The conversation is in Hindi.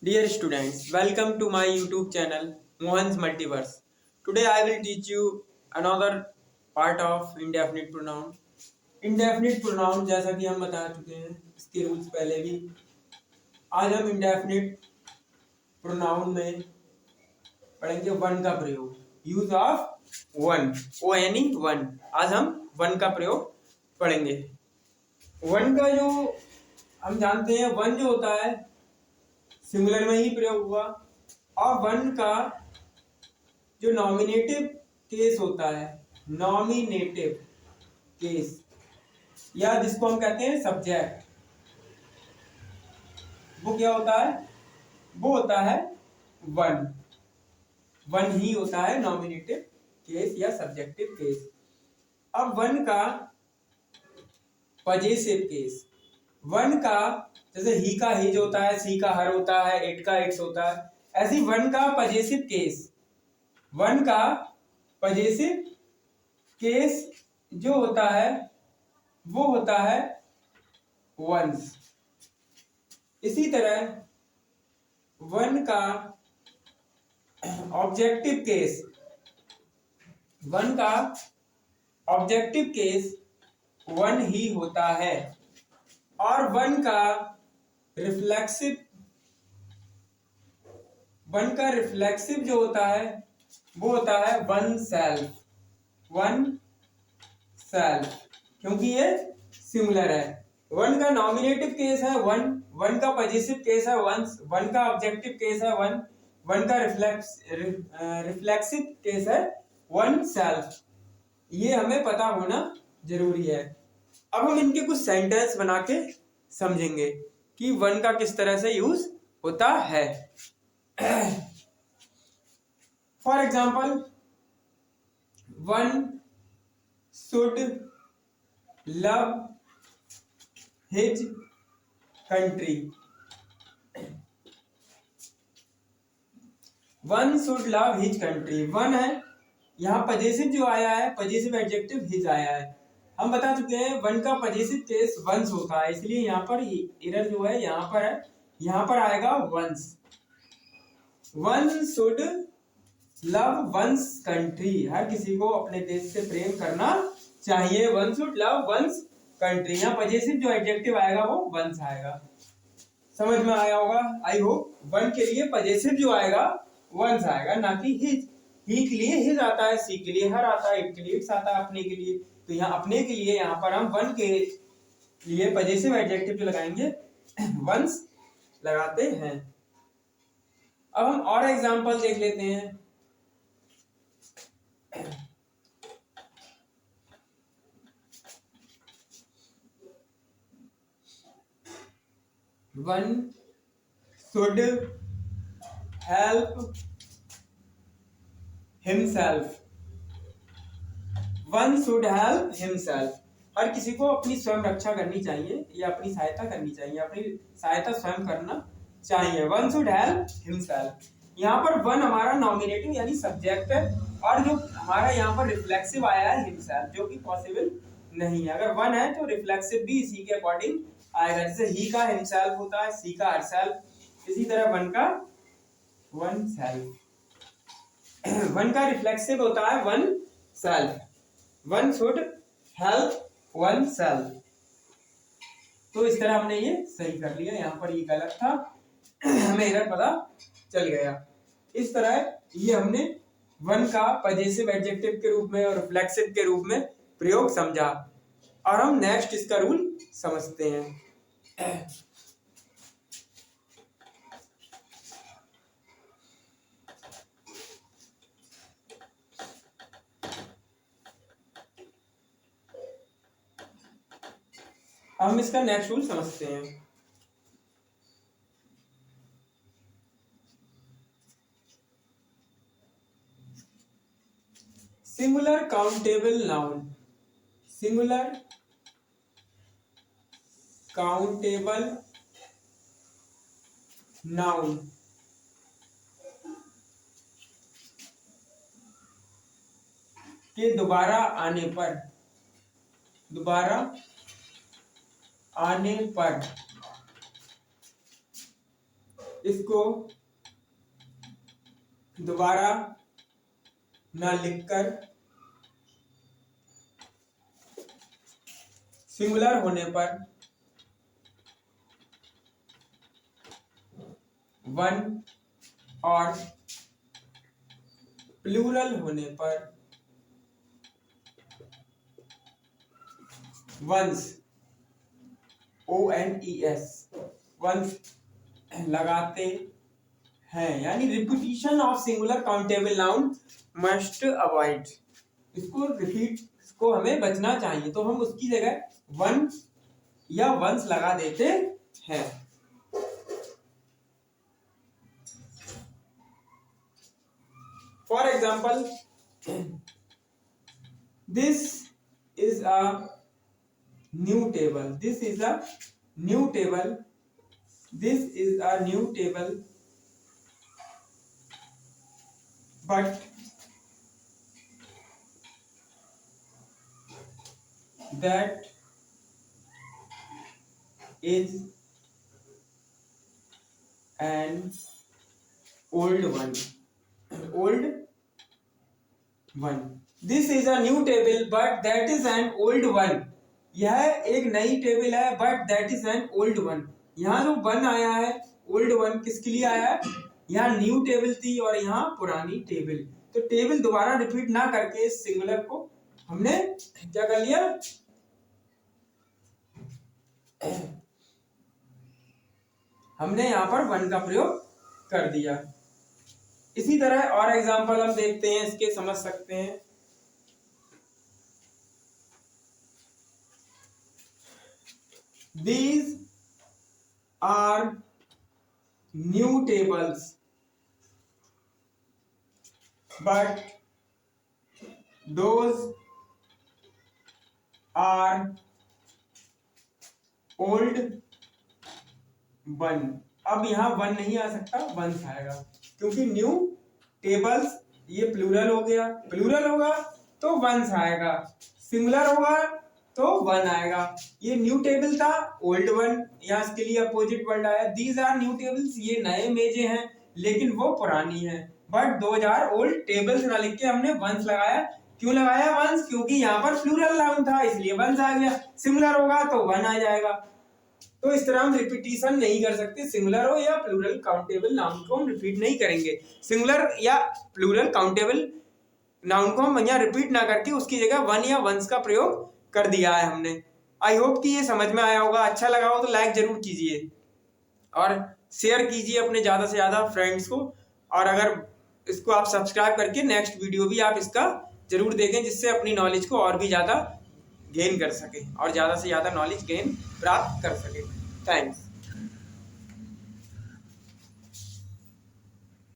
Dear students, welcome to my YouTube channel Mohan's Multiverse. Today I will teach you another part of indefinite pronoun. Indefinite pronoun जैसा कि हम बता चुके हैं इसके रूल्स पहले भी। आज हम indefinite pronoun में पढ़ेंगे वन का प्रयोग, यूज ऑफ वन, ओ यानी वन। आज हम वन का प्रयोग पढ़ेंगे। वन का जो हम जानते हैं, वन जो होता है सिंगुलर में ही प्रयोग हुआ, और वन का जो नॉमिनेटिव केस होता है, नॉमिनेटिव केस, या जिसको हम कहते हैं सब्जेक्ट, वो क्या होता है? वो होता है वन। वन ही होता है नॉमिनेटिव केस या सब्जेक्टिव केस। अब वन का पजेसिव केस, वन का जैसे ही का हिज होता है, सी का हर होता है, इट का इट्स होता है, ऐसी वन का पजेसिव केस, वन का पजेसिव केस जो होता है वो होता है वंस। इसी तरह वन का ऑब्जेक्टिव केस, वन का ऑब्जेक्टिव केस वन ही होता है, और वन का रिफ्लेक्सिव जो होता है वो होता है वन सेल्फ, वन सेल्फ, क्योंकि ये सिमिलर है। वन का नॉमिनेटिव केस है वन, वन का पजेसिव केस है वंस, वन का ऑब्जेक्टिव केस है वन, वन का रिफ्लेक्सिव केस है वन सेल्फ। ये हमें पता होना जरूरी है। अब हम इनके कुछ सेंटेंस बना के समझेंगे कि वन का किस तरह से यूज होता है। For example, one should love his country. One should love his country, one है, यहाँ पजेसिव जो आया है, पजेसिव एडजेक्टिव हिज आया है। हम बता चुके हैं वन का पजेसिव केस वंस होता है, इसलिए यहाँ पर एरर जो है यहाँ पर है, यहाँ पर आएगा one's. One should love one's country, हर किसी को अपने देश से प्रेम करना चाहिए। One should love one's country, यहाँ पजेसिव जो एडजेक्टिव आएगा वो वंस आएगा। समझ में आया होगा आई होप। वन के लिए पजेसिव जो आएगा वंस आएगा, ना कि हिज। ही के लिए हिज आता है, सी के लिए हर आता है, इट के लिए इट्स आता है, अपने के लिए। तो यहाँ अपने के लिए यहाँ पर हम वन के लिए पजेसिव एडजेक्टिव जो लगाएंगे वंस लगाते हैं। अब हम और एग्जांपल देख लेते हैं। One should help himself, one should help himself, हर किसी को अपनी स्वयं रक्षा करनी चाहिए या अपनी सहायता करनी चाहिए, अपनी सहायता स्वयं करना चाहिए। वन शुड हेल्प हिमसेल्फ, यहाँ पर वन हमारा नॉमिनेटिव यानी सब्जेक्ट है, और जो हमारा यहाँ पर रिफ्लेक्सिव आया है हिमसेल्फ, जो कि पॉसिबल नहीं है। अगर वन है तो रिफ्लेक्सिव भी इसी के अकॉर्डिंग आएगा, जैसे ही का हिमसेल्फ होता है, सी का हरसेल्फ, इसी तरह वन का वन सेल्फ। वन का रिफ्लेक्सिव होता है one self, one should help one self. तो इस तरह हमने ये सही कर लिया, यहाँ पर ये गलत था, हमें एरर पता चल गया। इस तरह ये हमने वन का पजेसिव एडजेक्टिव के रूप में और रिफ्लेक्सिव के रूप में प्रयोग समझा। और हम नेक्स्ट इसका रूल समझते हैं। हम इसका नेक्स्ट रूल समझते हैं। Singular countable noun, singular countable noun के दोबारा आने पर इसको दोबारा ना लिखकर सिंगुलर होने पर वन और प्लूरल होने पर वंस, ONES, वंस लगाते हैं। यानी repetition of singular countable noun must avoid. इसको रिपीट को हमें बचना चाहिए, तो हम उसकी जगह वन या वंस लगा देते हैं। For example, this is a new table, this is a new table, this is a new table, but that is an old one, old one. This is a new table but that is an old one. यह एक नई टेबल है but that is an old one. यहाँ जो वन आया है ओल्ड वन किसके लिए आया है? यहाँ न्यू टेबल थी और यहाँ पुरानी टेबल, तो टेबल दोबारा रिपीट ना करके इस सिंगुलर को हमने क्या कर लिया, हमने यहां पर वन का प्रयोग कर दिया। इसी तरह और एग्जांपल हम देखते हैं, इसके समझ सकते हैं। These are new tables but those are old one. अब यहाँ वन नहीं आ सकता, वंस आएगा, क्योंकि न्यू टेबल्स ये प्लूरल हो गया, प्लूरल होगा तो वंस आएगा, सिंगुलर होगा तो वन आएगा। ये न्यू टेबल था, ओल्ड वन, यहाँ इसके लिए अपोजिट वर्ड आया। दीज आर न्यू टेबल्स, ये नए मेजे हैं लेकिन वो पुरानी है। But those are old tables ना लिख के हमने वंस लगाया। क्यों लगाया वंस? क्योंकि यहाँ पर प्लूरल नाउन था इसलिए वंस आ गया। सिंगुलर होगा तो वन आ जाएगा। तो इस तरह हम रिपीटिशन नहीं कर सकते, सिंगुलर हो या प्लूरल काउंटेबल नाउन को हम रिपीट नहीं करेंगे। सिंगुलर या प्लूरल काउंटेबल नाउन को हम यहाँ रिपीट ना करके उसकी जगह वन या वंस का प्रयोग कर दिया है हमने। आई होप कि ये समझ में आया होगा। अच्छा लगा हो तो लाइक जरूर कीजिए और शेयर कीजिए अपने ज्यादा से ज्यादा फ्रेंड्स को। और अगर इसको आप सब्सक्राइब करके नेक्स्ट वीडियो भी आप इसका जरूर देखें, जिससे अपनी नॉलेज को और भी ज्यादा गेन कर सके और ज्यादा से ज्यादा नॉलेज गेन प्राप्त कर सके। थैंक्स।